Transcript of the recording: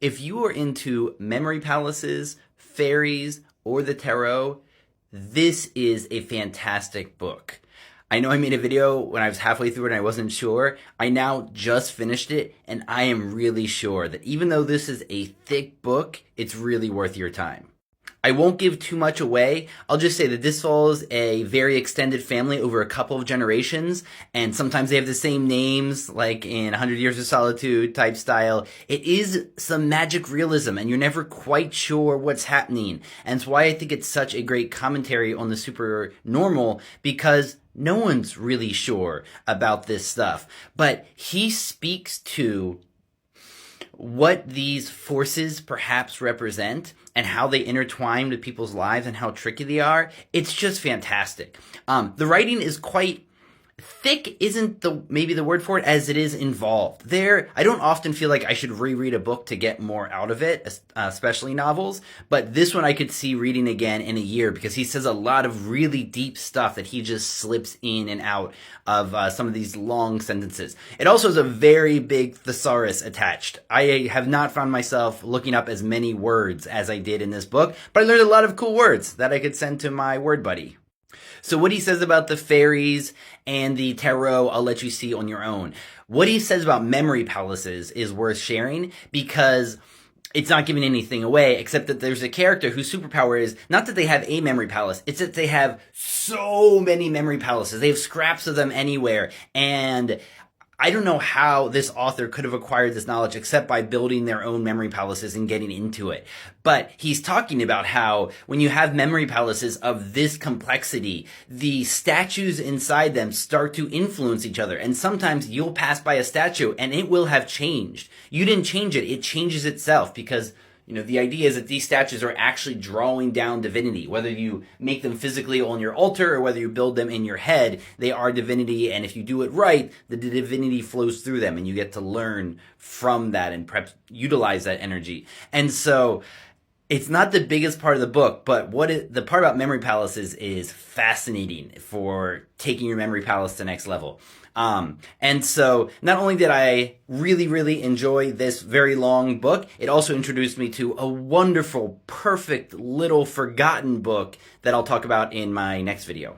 If you are into memory palaces, fairies, or the tarot, this is a fantastic book. I know I made a video when I was halfway through it and I wasn't sure. I now just finished it and I am really sure that even though this is a thick book, it's really worth your time. I won't give too much away. I'll just say that this follows a very extended family over a couple of generations, and sometimes they have the same names, like in 100 Years of Solitude type style. It is some magic realism, and you're never quite sure what's happening. And it's why I think it's such a great commentary on the super normal, because no one's really sure about this stuff. But he speaks to what these forces perhaps represent and how they intertwine with people's lives and how tricky they are. It's just fantastic. The writing is quite thick, isn't maybe the word for it, as it is involved. I don't often feel like I should reread a book to get more out of it, especially novels, but this one I could see reading again in a year because he says a lot of really deep stuff that he just slips in and out of some of these long sentences. It also has a very big thesaurus attached. I have not found myself looking up as many words as I did in this book, but I learned a lot of cool words that I could send to my word buddy. So what he says about the fairies and the tarot, I'll let you see on your own. What he says about memory palaces is worth sharing because it's not giving anything away, except that there's a character whose superpower is not that they have a memory palace, it's that they have so many memory palaces. They have scraps of them anywhere. And I don't know how this author could have acquired this knowledge except by building their own memory palaces and getting into it. But he's talking about how when you have memory palaces of this complexity, the statues inside them start to influence each other. And sometimes you'll pass by a statue and it will have changed. You didn't change it. It changes itself because the idea is that these statues are actually drawing down divinity. Whether you make them physically on your altar or whether you build them in your head, they are divinity. And if you do it right, the divinity flows through them and you get to learn from that and perhaps utilize that energy. And so it's not the biggest part of the book, but the part about memory palaces is fascinating for taking your memory palace to the next level. And so not only did I really, really enjoy this very long book, it also introduced me to a wonderful, perfect little forgotten book that I'll talk about in my next video.